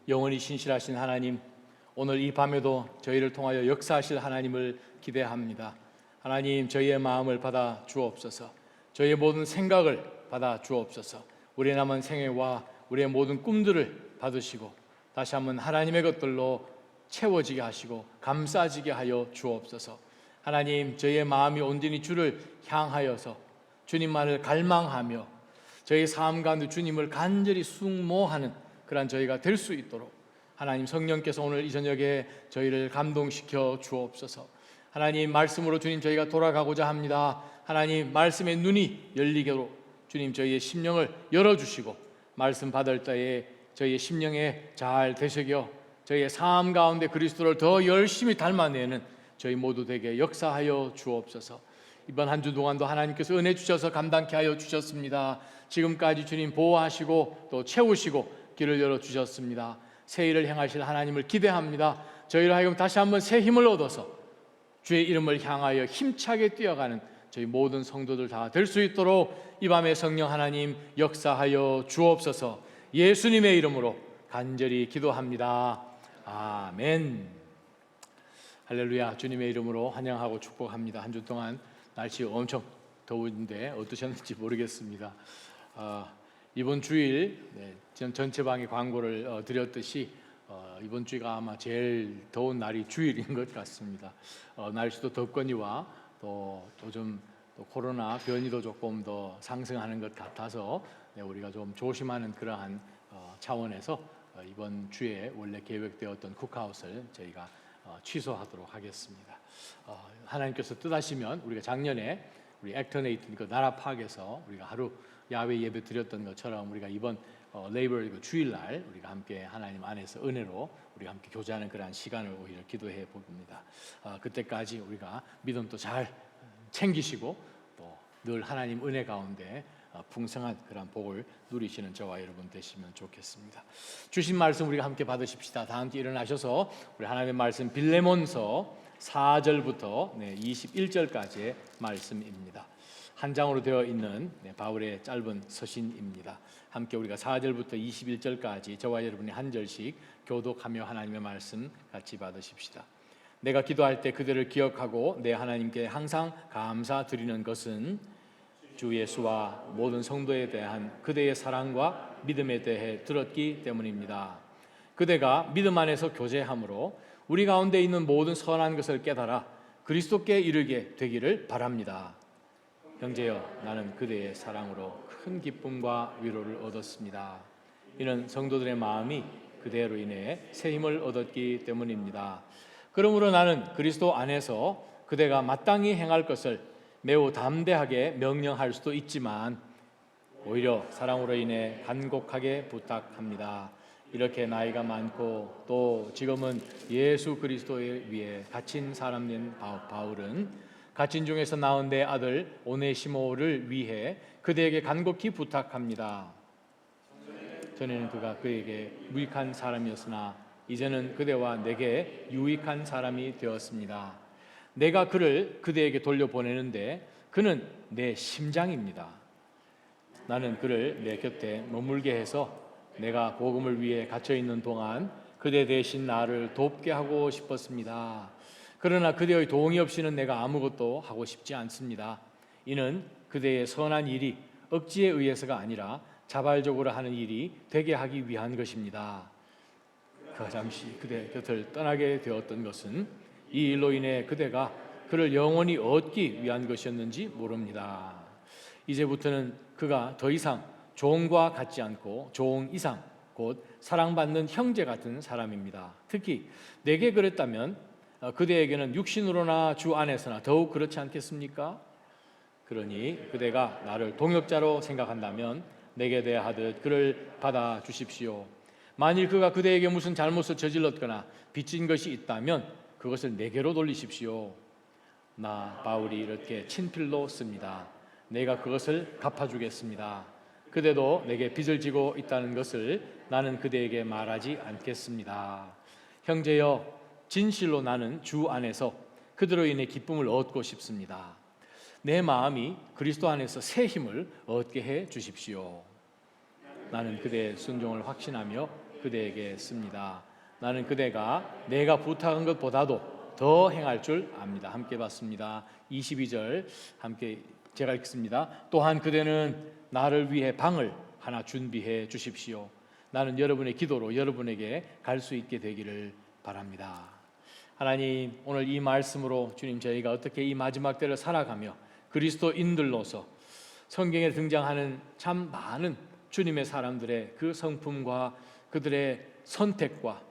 영원히 신실하신 하나님, 오늘 이 밤에도 저희를 통하여 역사하실 하나님을 기대합니다. 하나님, 저희의 마음을 받아 주옵소서. 저희의 모든 생각을 받아 주옵소서. 우리의 남은 생애와 우리의 모든 꿈들을 받으시고 다시 한번 하나님의 것들로 채워지게 하시고 감싸지게 하여 주옵소서. 하나님, 저희의 마음이 온전히 주를 향하여서 주님만을 갈망하며 저희 삶 가운데 주님을 간절히 숙모하는 그러한 저희가 될 수 있도록 하나님, 성령께서 오늘 이 저녁에 저희를 감동시켜 주옵소서. 하나님, 말씀으로 주님, 저희가 돌아가고자 합니다. 하나님, 말씀의 눈이 열리도록 주님, 저희의 심령을 열어주시고 말씀 받을 때에 저희의 심령에 잘 되새겨 저희의 삶 가운데 그리스도를 더 열심히 닮아내는 저희 모두 되게 역사하여 주옵소서. 이번 한 주 동안도 하나님께서 은혜 주셔서 감당케 하여 주셨습니다. 지금까지 주님 보호하시고 또 채우시고 길을 열어주셨습니다. 새 일을 행하실 하나님을 기대합니다. 저희를 하여금 다시 한번 새 힘을 얻어서 주의 이름을 향하여 힘차게 뛰어가는 저희 모든 성도들 다 될 수 있도록 이 밤에 성령 하나님 역사하여 주옵소서. 예수님의 이름으로 간절히 기도합니다. 아멘. 할렐루야. 주님의 이름으로 환영하고 축복합니다. 한 주 동안 날씨 엄청 더운데 어떠셨는지 모르겠습니다. 이번 주일 전체방위 광고를 드렸듯이 이번 주가 아마 제일 더운 날이 주일인 것 같습니다. 날씨도 덥거니와 또 요즘 코로나 변이도 조금 더 상승하는 것 같아서 우리가 좀 조심하는 그러한 차원에서 이번 주에 원래 계획되었던 쿠크아웃을 저희가 취소하도록 하겠습니다. 하나님께서 뜻하시면 우리가 작년에 우리 액터네이튼 그 나라 파악에서 우리가 하루 야외 예배 드렸던 것처럼 우리가 이번 레이버 주일날 우리가 함께 하나님 안에서 은혜로 우리가 함께 교제하는 그러한 시간을 오히려 기도해 봅니다. 그때까지 우리가 믿음도 잘 챙기시고 또 늘 하나님 은혜 가운데 풍성한 그런 복을 누리시는 저와 여러분 되시면 좋겠습니다. 주신 말씀 우리가 함께 받으십시다. 다 함께 일어나셔서 우리 하나님의 말씀 빌레몬서 4절부터 21절까지의 말씀입니다. 한 장으로 되어 있는 바울의 짧은 서신입니다. 함께 우리가 4절부터 21절까지 저와 여러분이 한 절씩 교독하며 하나님의 말씀 같이 받으십시다. 내가 기도할 때 그들을 기억하고 내 하나님께 항상 감사드리는 것은 주 예수와 모든 성도에 대한 그대의 사랑과 믿음에 대해 들었기 때문입니다. 그대가 믿음 안에서 교제함으로 우리 가운데 있는 모든 선한 것을 깨달아 그리스도께 이르게 되기를 바랍니다. 형제여, 나는 그대의 사랑으로 큰 기쁨과 위로를 얻었습니다. 이는 성도들의 마음이 그대로 인해 새 힘을 얻었기 때문입니다. 그러므로 나는 그리스도 안에서 그대가 마땅히 행할 것을 매우 담대하게 명령할 수도 있지만 오히려 사랑으로 인해 간곡하게 부탁합니다. 이렇게 나이가 많고 또 지금은 예수 그리스도에 위해 갇힌 사람인 바울은 갇힌 중에서 낳은 내 아들 오네시모를 위해 그대에게 간곡히 부탁합니다. 전에는 그가 그에게 무익한 사람이었으나 이제는 그대와 내게 유익한 사람이 되었습니다. 내가 그를 그대에게 돌려보내는데 그는 내 심장입니다. 나는 그를 내 곁에 머물게 해서 내가 복음을 위해 갇혀있는 동안 그대 대신 나를 돕게 하고 싶었습니다. 그러나 그대의 동의 없이는 내가 아무것도 하고 싶지 않습니다. 이는 그대의 선한 일이 억지에 의해서가 아니라 자발적으로 하는 일이 되게 하기 위한 것입니다. 그가 잠시 그대 곁을 떠나게 되었던 것은 이 일로 인해 그대가 그를 영원히 얻기 위한 것이었는지 모릅니다. 이제부터는 그가 더 이상 종과 같지 않고 종 이상 곧 사랑받는 형제 같은 사람입니다. 특히 내게 그랬다면 그대에게는 육신으로나 주 안에서나 더욱 그렇지 않겠습니까? 그러니 그대가 나를 동역자로 생각한다면 내게 대하듯 그를 받아 주십시오. 만일 그가 그대에게 무슨 잘못을 저질렀거나 빚진 것이 있다면 그것을 내게로 돌리십시오. 나 바울이 이렇게 친필로 씁니다. 내가 그것을 갚아주겠습니다. 그대도 내게 빚을 지고 있다는 것을 나는 그대에게 말하지 않겠습니다. 형제여, 진실로 나는 주 안에서 그대로 인해 기쁨을 얻고 싶습니다. 내 마음이 그리스도 안에서 새 힘을 얻게 해 주십시오. 나는 그대의 순종을 확신하며 그대에게 씁니다. 나는 그대가 내가 부탁한 것보다도 더 행할 줄 압니다. 함께 봤습니다. 22절 함께 제가 읽습니다. 또한 그대는 나를 위해 방을 하나 준비해 주십시오. 나는 여러분의 기도로 여러분에게 갈 수 있게 되기를 바랍니다. 하나님, 오늘 이 말씀으로 주님, 저희가 어떻게 이 마지막 때를 살아가며 그리스도인들로서 성경에 등장하는 참 많은 주님의 사람들의 그 성품과 그들의 선택과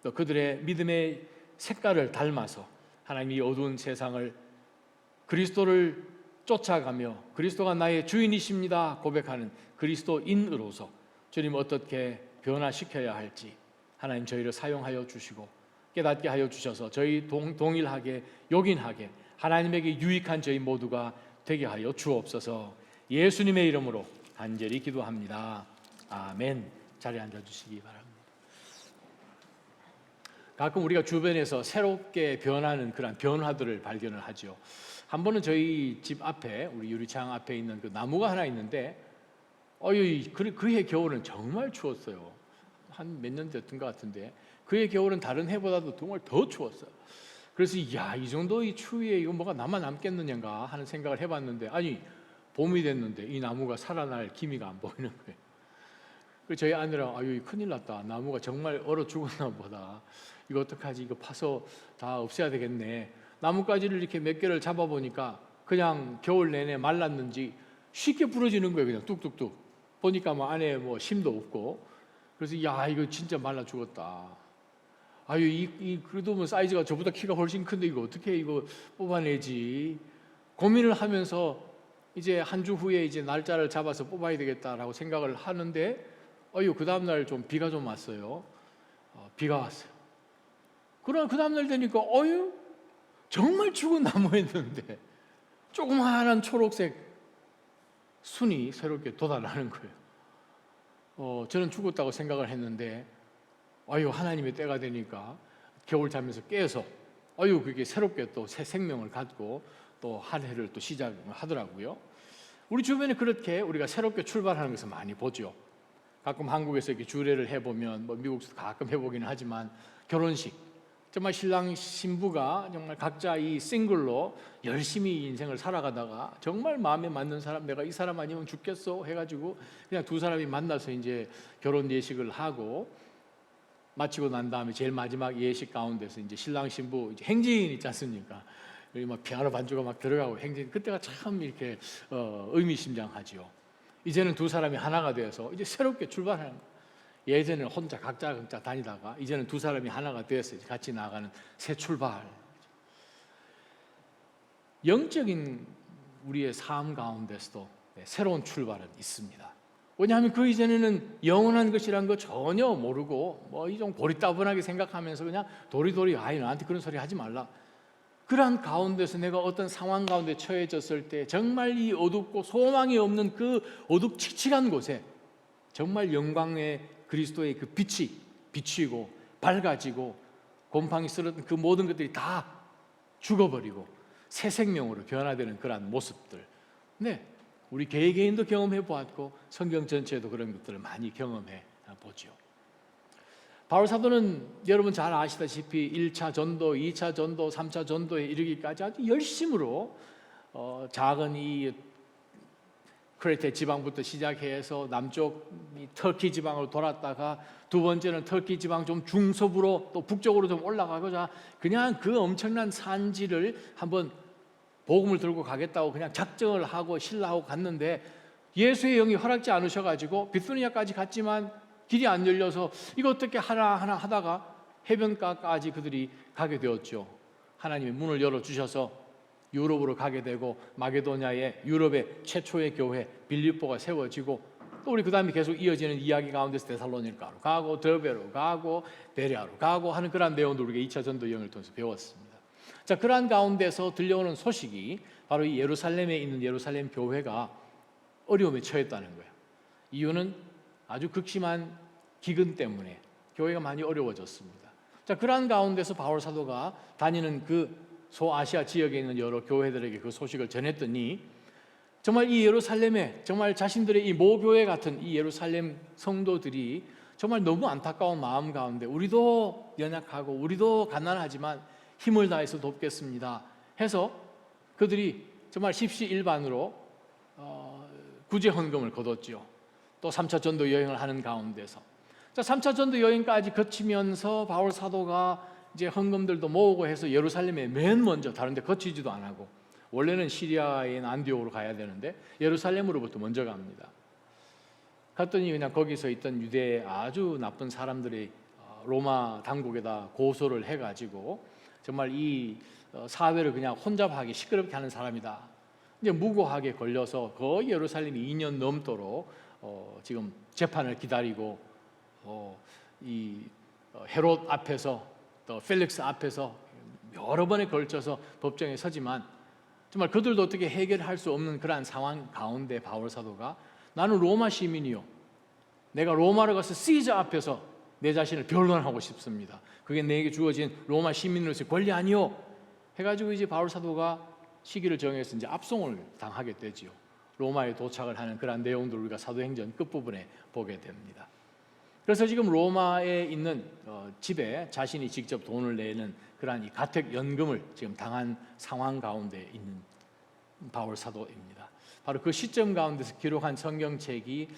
또 그들의 믿음의 색깔을 닮아서 하나님이 어두운 세상을 그리스도를 쫓아가며 그리스도가 나의 주인이십니다 고백하는 그리스도인으로서 주님 어떻게 변화시켜야 할지 하나님 저희를 사용하여 주시고 깨닫게 하여 주셔서 저희 동일하게 요긴하게 하나님에게 유익한 저희 모두가 되게 하여 주옵소서. 예수님의 이름으로 간절히 기도합니다. 아멘. 자리에 앉아주시기 바랍니다. 가끔 우리가 주변에서 새롭게 변하는 그런 변화들을 발견을 하죠. 한 번은 저희 집 앞에 우리 유리창 앞에 있는 그 나무가 하나 있는데 그해 겨울은 정말 추웠어요. 한 몇 년 됐던 것 같은데 그해 겨울은 다른 해보다도 정말 더 추웠어요. 그래서 이 정도 이 추위에 이거 뭐가 남겠느냐가 하는 생각을 해봤는데 아니 봄이 됐는데 이 나무가 살아날 기미가 안 보이는 거예요. 그래서 저희 아내랑 큰일 났다. 나무가 정말 얼어 죽었나 보다. 이거 어떡하지? 이거 파서 다 없애야 되겠네. 나뭇가지를 이렇게 몇 개를 잡아보니까 그냥 겨울 내내 말랐는지 쉽게 부러지는 거예요. 그냥 뚝뚝뚝. 보니까 안에 심도 없고. 그래서 이거 진짜 말라 죽었다. 그래도 사이즈가 저보다 키가 훨씬 큰데 이거 어떻게 이거 뽑아내지? 고민을 하면서 이제 한 주 후에 이제 날짜를 잡아서 뽑아야 되겠다라고 생각을 하는데 그 다음날 좀 비가 좀 왔어요. 비가 왔어요. 그러나 그 다음날 되니까 정말 죽은 나무였는데 조그마한 초록색 순이 새롭게 돋아나는 거예요. 저는 죽었다고 생각을 했는데 하나님의 때가 되니까 겨울 자면서 깨서 그게 새롭게 또 새 생명을 갖고 또 한 해를 또 시작을 하더라고요. 우리 주변에 그렇게 우리가 새롭게 출발하는 것을 많이 보죠. 가끔 한국에서 이렇게 주례를 해보면 미국에서 가끔 해보기는 하지만 결혼식 정말 신랑 신부가 정말 각자 이 싱글로 열심히 인생을 살아가다가 정말 마음에 맞는 사람, 내가 이 사람 아니면 죽겠어 해가지고 그냥 두 사람이 만나서 이제 결혼 예식을 하고 마치고 난 다음에 제일 마지막 예식 가운데서 이제 신랑 신부 이제 행진 있지 않습니까? 여기 피아노 반주가 들어가고 행진, 그때가 참 이렇게 의미심장하지요. 이제는 두 사람이 하나가 되어서 이제 새롭게 출발하는 거예요. 예전에는 혼자 각자 다니다가 이제는 두 사람이 하나가 되어서 같이 나아가는 새 출발. 영적인 우리의 삶 가운데서도 새로운 출발은 있습니다. 왜냐하면 그 이전에는 영원한 것이란 거 전혀 모르고 이 좀 고리따분하게 생각하면서 그냥 도리도리 나한테 그런 소리 하지 말라. 그러한 가운데서 내가 어떤 상황 가운데 처해졌을 때 정말 이 어둡고 소망이 없는 그 어둡칙칙한 곳에 정말 영광의 그리스도의 그 빛이 비치고 밝아지고 곰팡이 쓸었던 그 모든 것들이 다 죽어버리고 새 생명으로 변화되는 그러한 모습들. 네, 우리 개개인도 경험해 보았고 성경 전체에도 그런 것들을 많이 경험해 보죠. 바울 사도는 여러분 잘 아시다시피 1차 전도, 2차 전도, 3차 전도에 이르기까지 아주 열심으로 작은 이 크레테 지방부터 시작해서 남쪽 터키 지방으로 돌았다가 두 번째는 터키 지방 좀 중서부로 또 북쪽으로 좀 올라가고자 그냥 그 엄청난 산지를 한번 복음을 들고 가겠다고 그냥 작정을 하고 신라하고 갔는데 예수의 영이 허락지 않으셔가지고 비스니아까지 갔지만 길이 안 열려서 이거 어떻게 하나 하다가 해변가까지 그들이 가게 되었죠. 하나님이 문을 열어주셔서 유럽으로 가게 되고 마게도냐의 유럽의 최초의 교회 빌립보가 세워지고 또 우리 그 다음에 계속 이어지는 이야기 가운데서 데살로니가로 가고 더베로 가고 베레아로 가고 하는 그런 내용도 우리가 2차 전도 여행을 통해서 배웠습니다. 자, 그러한 가운데서 들려오는 소식이 바로 이 예루살렘에 있는 예루살렘 교회가 어려움에 처했다는 거예요. 이유는 아주 극심한 기근 때문에 교회가 많이 어려워졌습니다. 자, 그러한 가운데서 바울 사도가 다니는 그 소아시아 지역에 있는 여러 교회들에게 그 소식을 전했더니 정말 이 예루살렘에 정말 자신들의 이 모교회 같은 이 예루살렘 성도들이 정말 너무 안타까운 마음 가운데 우리도 연약하고 우리도 가난하지만 힘을 다해서 돕겠습니다 해서 그들이 정말 십시일반으로 구제 헌금을 거뒀지요. 또 3차 전도 여행을 하는 가운데서 3차 전도 여행까지 거치면서 바울 사도가 이제 헌금들도 모으고 해서 예루살렘에 맨 먼저, 다른 데 거치지도 안 하고, 원래는 시리아인 안디옥으로 가야 되는데 예루살렘으로부터 먼저 갑니다. 갔더니 그냥 거기서 있던 유대의 아주 나쁜 사람들이 로마 당국에다 고소를 해가지고 정말 이 사회를 그냥 혼잡하게 시끄럽게 하는 사람이다. 이제 무고하게 걸려서 거의 예루살렘이 2년 넘도록 지금 재판을 기다리고 이 헤롯 앞에서 또 펠릭스 앞에서 여러 번에 걸쳐서 법정에 서지만 정말 그들도 어떻게 해결할 수 없는 그러한 상황 가운데 바울 사도가 나는 로마 시민이요, 내가 로마로 가서 시저 앞에서 내 자신을 변론하고 싶습니다. 그게 내게 주어진 로마 시민으로서의 권리 아니요 해가지고 이제 바울 사도가 시기를 정해서 이제 압송을 당하게 되지요. 로마에 도착을 하는 그런 내용들을 우리가 사도행전 끝부분에 보게 됩니다. 그래서 지금 로마에 있는 집에 자신이 직접 돈을 내는 그러한 이 가택연금을 지금 당한 상황 가운데 있는 바울 사도입니다. 바로 그 시점 가운데서 기록한 성경책이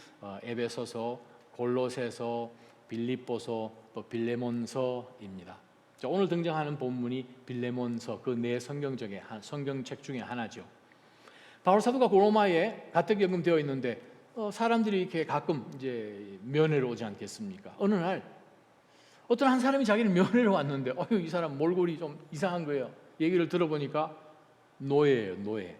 에베소서, 골로새서, 빌립보서, 또 빌레몬서입니다. 오늘 등장하는 본문이 빌레몬서, 그 네 성경책 중에 하나죠. 바울 사도가 로마에 가택연금 되어 있는데 사람들이 이렇게 가끔 이제 면회로 오지 않겠습니까? 어느 날 어떤 한 사람이 자기는 면회로 왔는데 이 사람 몰골이 좀 이상한 거예요. 얘기를 들어보니까 노예예요, 노예.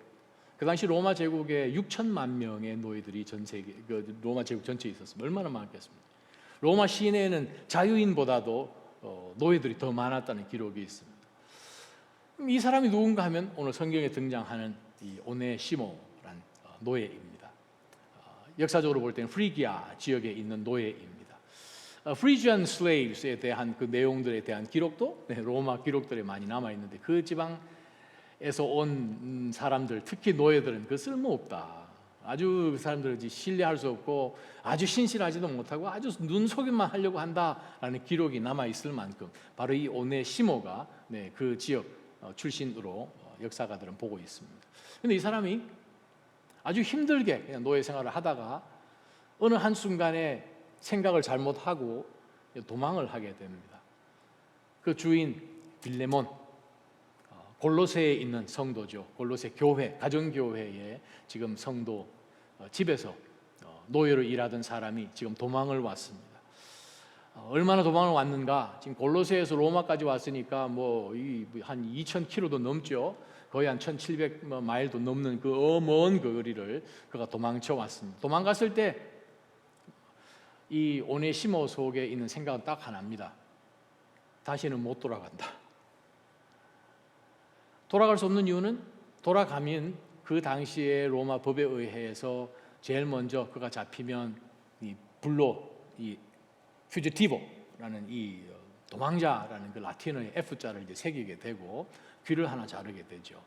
그 당시 로마 제국에 6천만 명의 노예들이 전 세계, 로마 제국 전체에 있었습니다. 얼마나 많겠습니까? 로마 시내에는 자유인보다도 노예들이 더 많았다는 기록이 있습니다. 이 사람이 누군가 하면 오늘 성경에 등장하는 이 오네시모란 노예입니다. 역사적으로 볼 때는 프리기아 지역에 있는 노예입니다. 프리지안 슬레이브스에 대한 그 내용들에 대한 기록도 로마 기록들에 많이 남아 있는데 그 지방에서 온 사람들, 특히 노예들은 그 쓸모없다. 아주 그 사람들을 신뢰할 수 없고 아주 신실하지도 못하고 아주 눈속임만 하려고 한다라는 기록이 남아 있을 만큼 바로 이 오네시모가 그 지역 출신으로 역사가들은 보고 있습니다. 그런데 이 사람이 아주 힘들게 그냥 노예 생활을 하다가 어느 한순간에 생각을 잘못하고 도망을 하게 됩니다. 그 주인 빌레몬, 골로새에 있는 성도죠. 골로새 교회, 가정교회의 지금 성도 집에서 노예로 일하던 사람이 지금 도망을 왔습니다. 얼마나 도망을 왔는가? 지금 골로새에서 로마까지 왔으니까 한 2,000km도 넘죠. 거의 한 1,700마일도 넘는 그 먼 거리를 그가 도망쳐 왔습니다. 도망갔을 때 이 오네시모 속에 있는 생각은 딱 하나입니다. 다시는 못 돌아간다. 돌아갈 수 없는 이유는 돌아가면 그 당시에 로마 법에 의해서 제일 먼저 그가 잡히면 이 불로 이 퓨지티보라는 이 도망자라는 그 라틴어의 F자를 이제 새기게 되고 귀를 하나 자르게 되죠.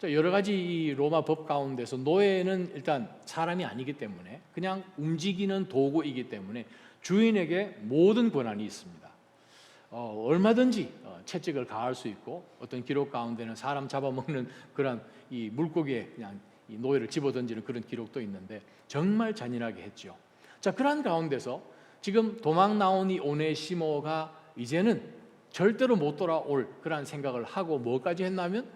여러 가지 이 로마 법 가운데서 노예는 일단 사람이 아니기 때문에 그냥 움직이는 도구이기 때문에 주인에게 모든 권한이 있습니다. 얼마든지 채찍을 가할 수 있고 어떤 기록 가운데는 사람 잡아먹는 그런 이 물고기에 그냥 이 노예를 집어던지는 그런 기록도 있는데 정말 잔인하게 했죠. 그러한 가운데서 지금 도망 나온 이 오네시모가 이제는 절대로 못 돌아올 그런 생각을 하고 뭐까지 했냐면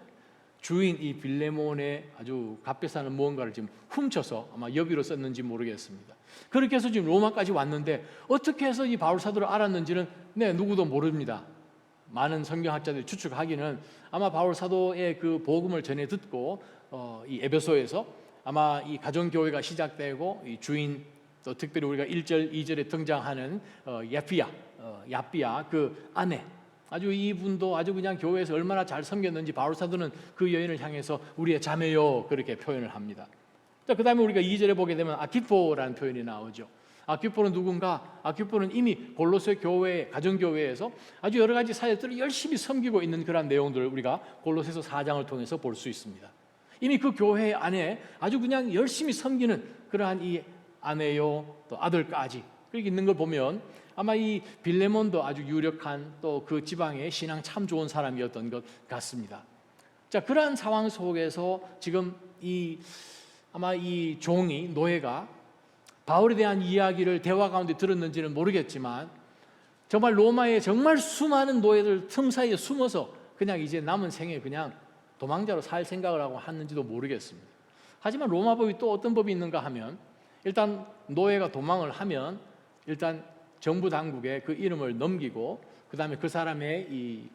주인 이 빌레몬의 아주 값비싼 무언가를 지금 훔쳐서 아마 여비로 썼는지 모르겠습니다. 그렇게 해서 지금 로마까지 왔는데 어떻게 해서 이 바울 사도를 알았는지는 누구도 모릅니다. 많은 성경학자들이 추측하기는 아마 바울 사도의 그 복음을 전해 듣고 이 에베소에서 아마 이 가정교회가 시작되고 이 주인 또 특별히 우리가 1절, 2절에 등장하는 야삐아 그 아내, 아주 이분도 아주 그냥 교회에서 얼마나 잘 섬겼는지 바울 사도는 그 여인을 향해서 우리의 자매요 그렇게 표현을 합니다. 그 다음에 우리가 2절에 보게 되면 아키포라는 표현이 나오죠. 아키포는 누군가? 아키포는 이미 골로새 교회, 가정교회에서 아주 여러 가지 사역들을 열심히 섬기고 있는 그런 내용들을 우리가 골로새서 4장을 통해서 볼 수 있습니다. 이미 그 교회 안에 아주 그냥 열심히 섬기는 그러한 이 아내요 또 아들까지 그렇게 있는 걸 보면 아마 이 빌레몬도 아주 유력한 또 그 지방의 신앙 참 좋은 사람이었던 것 같습니다. 자, 그러한 상황 속에서 지금 아마 이 종이 노예가 바울에 대한 이야기를 대화 가운데 들었는지는 모르겠지만 정말 로마의 정말 수많은 노예들 틈 사이에 숨어서 그냥 이제 남은 생에 그냥 도망자로 살 생각을 하고 하는지도 모르겠습니다. 하지만 로마 법이 또 어떤 법이 있는가 하면 일단 노예가 도망을 하면 일단 정부 당국에 그 이름을 넘기고 그 다음에 그 사람의 이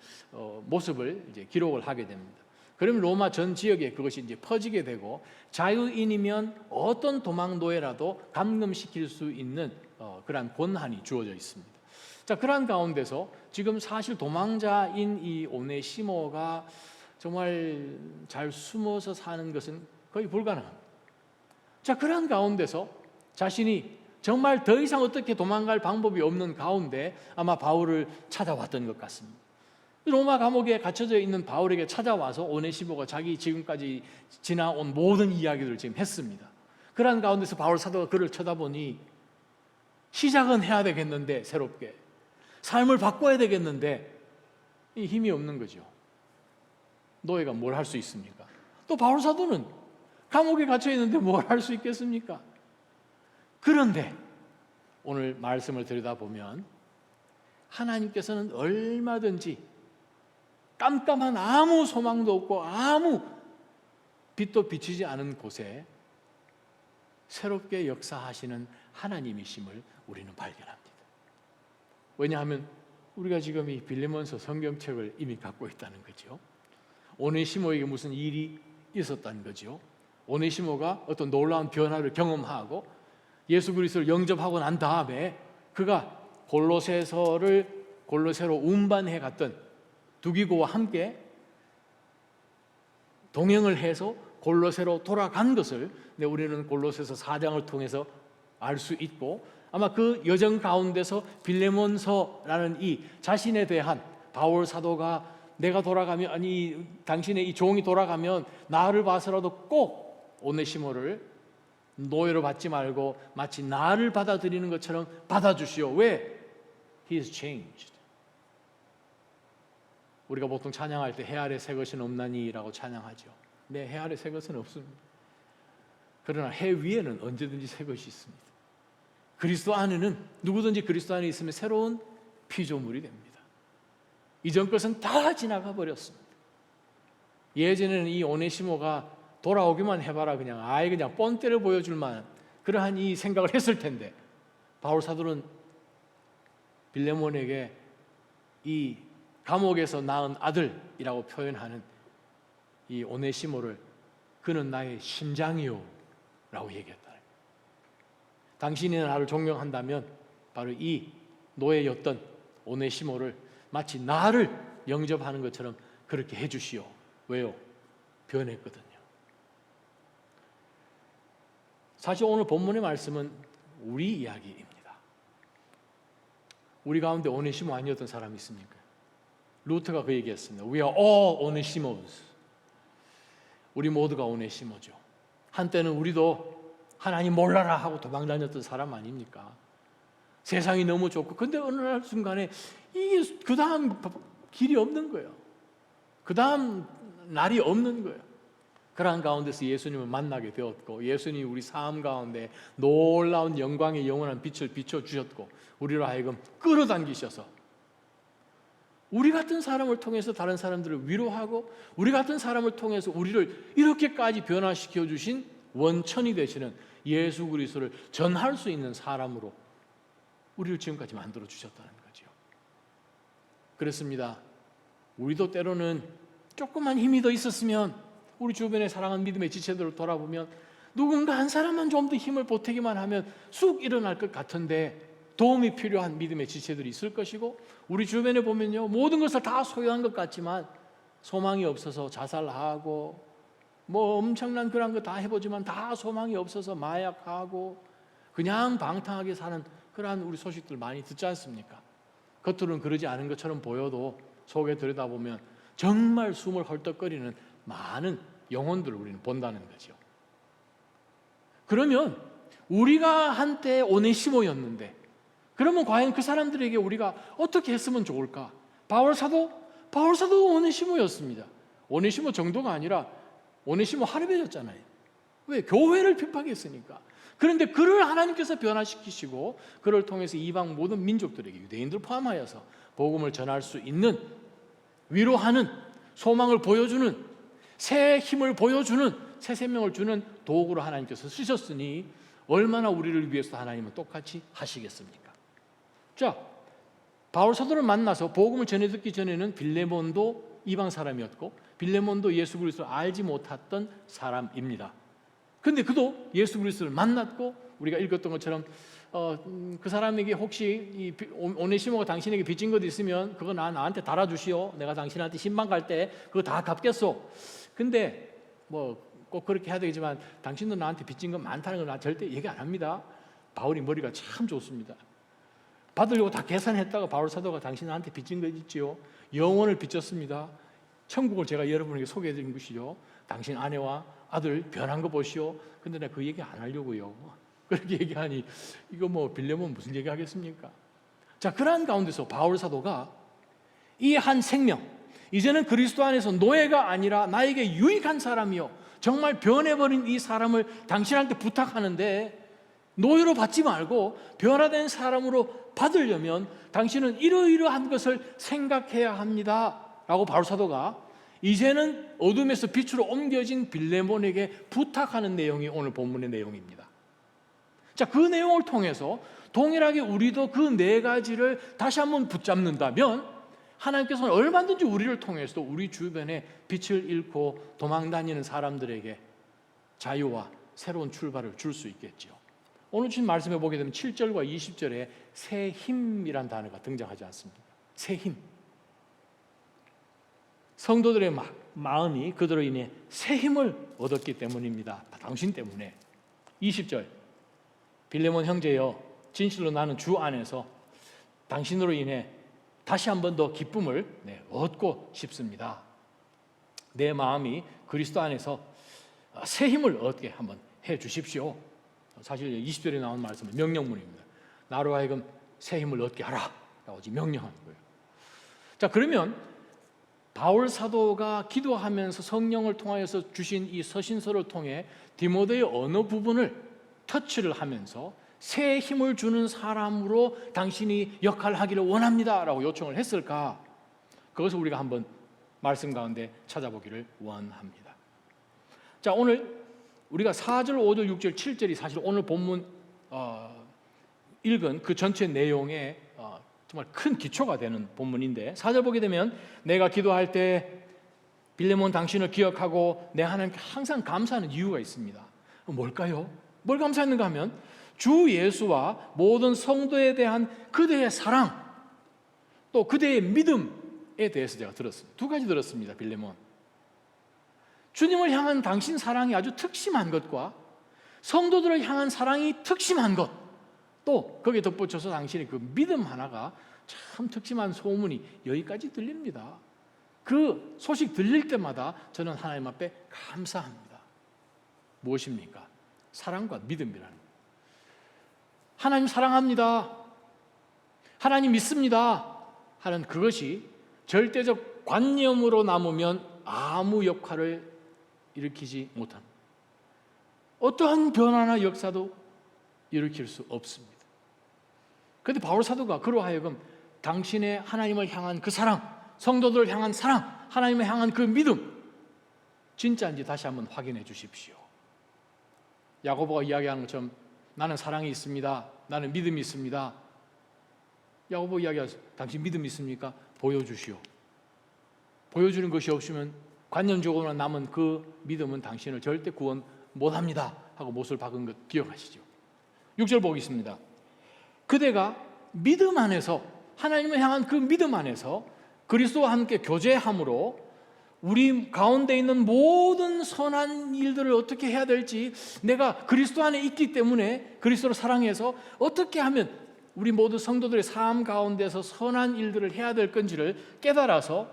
모습을 이제 기록을 하게 됩니다. 그러면 로마 전 지역에 그것이 이제 퍼지게 되고 자유인이면 어떤 도망 노예라도 감금시킬 수 있는 그러한 권한이 주어져 있습니다. 자, 그러한 가운데서 지금 사실 도망자인 이 오네시모가 정말 잘 숨어서 사는 것은 거의 불가능합니다. 자, 그러한 가운데서 자신이 정말 더 이상 어떻게 도망갈 방법이 없는 가운데 아마 바울을 찾아왔던 것 같습니다. 로마 감옥에 갇혀져 있는 바울에게 찾아와서 오네시모가 자기 지금까지 지나온 모든 이야기들을 지금 했습니다. 그러한 가운데서 바울 사도가 그를 쳐다보니 시작은 해야 되겠는데 새롭게 삶을 바꿔야 되겠는데 이 힘이 없는 거죠. 노예가 뭘 할 수 있습니까? 또 바울 사도는 감옥에 갇혀 있는데 뭘 할 수 있겠습니까? 그런데 오늘 말씀을 들여다보면 하나님께서는 얼마든지 깜깜한 아무 소망도 없고 아무 빛도 비치지 않은 곳에 새롭게 역사하시는 하나님이심을 우리는 발견합니다. 왜냐하면 우리가 지금 이 빌레몬서 성경책을 이미 갖고 있다는 거죠. 오네시모에게 무슨 일이 있었다는 거죠. 오네시모가 어떤 놀라운 변화를 경험하고 예수 그리스도를 영접하고 난 다음에 그가 골로새로 운반해 갔던 두기고와 함께 동행을 해서 골로새로 돌아간 것을 우리는 골로새서 4장을 통해서 알 수 있고 아마 그 여정 가운데서 빌레몬서라는 이 자신에 대한 바울 사도가 내가 돌아가면 아니 당신의 이 종이 돌아가면 나를 봐서라도 꼭 오네시모를 노예로 받지 말고 마치 나를 받아들이는 것처럼 받아주시오. 왜? He is changed. 우리가 보통 찬양할 때 해 아래 새 것은 없나니라고 찬양하죠. 네, 해 아래 새 것은 없습니다. 그러나 해 위에는 언제든지 새 것이 있습니다. 그리스도 안에는 누구든지 그리스도 안에 있으면 새로운 피조물이 됩니다. 이전 것은 다 지나가 버렸습니다. 예전에는 이 오네시모가 돌아오기만 해봐라 그냥 아예 그냥 뻔때를 보여줄 만한 그러한 이 생각을 했을 텐데 바울 사도는 빌레몬에게 이 감옥에서 낳은 아들이라고 표현하는 이 오네시모를 그는 나의 심장이요 라고 얘기했다. 당신이 나를 존경한다면 바로 이 노예였던 오네시모를 마치 나를 영접하는 것처럼 그렇게 해주시오. 왜요? 변했거든요. 사실 오늘 본문의 말씀은 우리 이야기입니다. 우리 가운데 오네시모 아니었던 사람이 있습니까? 루터가 그 얘기했습니다. We are all Onesimos. 우리 모두가 오네시모죠. 한때는 우리도 하나님 몰라라 하고 도망다녔던 사람 아닙니까? 세상이 너무 좋고 근데 어느 날 순간에 이게 그 다음 길이 없는 거예요. 그 다음 날이 없는 거예요. 그러한 가운데서 예수님을 만나게 되었고 예수님이 우리 삶 가운데 놀라운 영광의 영원한 빛을 비춰주셨고 우리로 하여금 끌어당기셔서 우리 같은 사람을 통해서 다른 사람들을 위로하고 우리 같은 사람을 통해서 우리를 이렇게까지 변화시켜 주신 원천이 되시는 예수 그리스도를 전할 수 있는 사람으로 우리를 지금까지 만들어 주셨다는 거죠. 그렇습니다. 우리도 때로는 조금만 힘이 더 있었으면 우리 주변에 사랑하는 믿음의 지체들을 돌아보면 누군가 한 사람만 좀 더 힘을 보태기만 하면 쑥 일어날 것 같은데 도움이 필요한 믿음의 지체들이 있을 것이고 우리 주변에 보면요 모든 것을 다 소유한 것 같지만 소망이 없어서 자살하고 뭐 엄청난 그런 거 다 해보지만 다 소망이 없어서 마약하고 그냥 방탕하게 사는 그러한 우리 소식들 많이 듣지 않습니까? 겉으로는 그러지 않은 것처럼 보여도 속에 들여다보면 정말 숨을 헐떡거리는 많은 영혼들을 우리는 본다는 거죠. 그러면 우리가 한때 오네시모였는데 그러면 과연 그 사람들에게 우리가 어떻게 했으면 좋을까? 바울사도 오네시모였습니다. 오네시모 정도가 아니라 오네시모 할아버지였잖아요. 왜? 교회를 핍박했으니까. 그런데 그를 하나님께서 변화시키시고 그를 통해서 이방 모든 민족들에게, 유대인들 포함하여서 복음을 전할 수 있는, 위로하는, 소망을 보여주는, 새 힘을 보여주는, 새 생명을 주는 도구로 하나님께서 쓰셨으니 얼마나 우리를 위해서 하나님은 똑같이 하시겠습니까? 자, 바울 사도를 만나서 복음을 전해 듣기 전에는 빌레몬도 이방 사람이었고 빌레몬도 예수 그리스도를 알지 못했던 사람입니다. 근데 그도 예수 그리스도를 만났고, 우리가 읽었던 것처럼 그 사람에게 혹시 오네시모가 당신에게 빚진 것 있으면 그거 나한테 달아주시오. 내가 당신한테 신방 갈 때 그거 다 갚겠소. 근데 뭐 꼭 그렇게 해야 되겠지만 당신도 나한테 빚진 건 많다는 걸 나 절대 얘기 안 합니다. 바울이 머리가 참 좋습니다. 받으려고 다 계산했다가 바울 사도가 당신한테 빚진 거 있지요? 영원을 빚졌습니다. 천국을 제가 여러분에게 소개해 드린 것이죠. 당신 아내와 아들 변한 거 보시오. 근데 내가 그 얘기 안 하려고요. 그렇게 얘기하니 이거 뭐 빌레몬 무슨 얘기 하겠습니까? 자, 그러한 가운데서 바울 사도가 이 한 생명, 이제는 그리스도 안에서 노예가 아니라 나에게 유익한 사람이요, 정말 변해버린 이 사람을 당신한테 부탁하는데, 노예로 받지 말고 변화된 사람으로 받으려면 당신은 이러이러한 것을 생각해야 합니다 라고 바울 사도가 이제는 어둠에서 빛으로 옮겨진 빌레몬에게 부탁하는 내용이 오늘 본문의 내용입니다. 자, 그 내용을 통해서 동일하게 우리도 그 네 가지를 다시 한번 붙잡는다면 하나님께서는 얼마든지 우리를 통해서 우리 주변에 빛을 잃고 도망다니는 사람들에게 자유와 새로운 출발을 줄 수 있겠지요. 오늘 주신 말씀에 보게 되면 7절과 20절에 새 힘이란 단어가 등장하지 않습니까? 새 힘. 성도들의 마음이 그들로 인해 새 힘을 얻었기 때문입니다. 당신 때문에. 20절, 빌레몬 형제여, 진실로 나는 주 안에서 당신으로 인해 다시 한 번 더 기쁨을 얻고 싶습니다. 내 마음이 그리스도 안에서 새 힘을 얻게 한번 해 주십시오. 사실 20절에 나온 말씀은 명령문입니다. 나로 하여금 새 힘을 얻게 하라 라고 명령하는 거예요. 자, 그러면 바울 사도가 기도하면서 성령을 통하여서 주신 이 서신서를 통해 디모데의 어느 부분을 터치를 하면서 새 힘을 주는 사람으로 당신이 역할을 하기를 원합니다 라고 요청을 했을까? 그것을 우리가 한번 말씀 가운데 찾아보기를 원합니다. 자, 오늘 우리가 4절, 5절, 6절, 7절이 사실 오늘 본문 읽은 그 전체 내용에 정말 큰 기초가 되는 본문인데, 4절 보게 되면 내가 기도할 때 빌레몬 당신을 기억하고 내 하나님께 항상 감사하는 이유가 있습니다. 뭘까요? 뭘 감사했는가 하면 주 예수와 모든 성도에 대한 그대의 사랑, 또 그대의 믿음에 대해서 제가 들었습니다. 두 가지 들었습니다. 빌레몬, 주님을 향한 당신 사랑이 아주 특심한 것과 성도들을 향한 사랑이 특심한 것, 또 거기에 덧붙여서 당신의 그 믿음 하나가 참 특심한 소문이 여기까지 들립니다. 그 소식 들릴 때마다 저는 하나님 앞에 감사합니다. 무엇입니까? 사랑과 믿음이라는 거예요. 하나님 사랑합니다, 하나님 믿습니다 하는 그것이 절대적 관념으로 남으면 아무 역할을 일으키지 못합니다. 어떠한 변화나 역사도 일으킬 수 없습니다. 그런데 바울 사도가 그로 하여금 당신의 하나님을 향한 그 사랑, 성도들을 향한 사랑, 하나님을 향한 그 믿음, 진짜인지 다시 한번 확인해 주십시오. 야고보가 이야기하는 것처럼 나는 사랑이 있습니다, 나는 믿음이 있습니다. 야고보 이야기하죠. 당신 믿음이 있습니까? 보여주시오. 보여주는 것이 없으면 관념적으로 남은 그 믿음은 당신을 절대 구원 못합니다 하고 못을 박은 것 기억하시죠? 6절 보겠습니다. 그대가 믿음 안에서, 하나님을 향한 그 믿음 안에서 그리스도와 함께 교제함으로 우리 가운데 있는 모든 선한 일들을 어떻게 해야 될지, 내가 그리스도 안에 있기 때문에 그리스도를 사랑해서 어떻게 하면 우리 모두 성도들의 삶 가운데서 선한 일들을 해야 될 건지를 깨달아서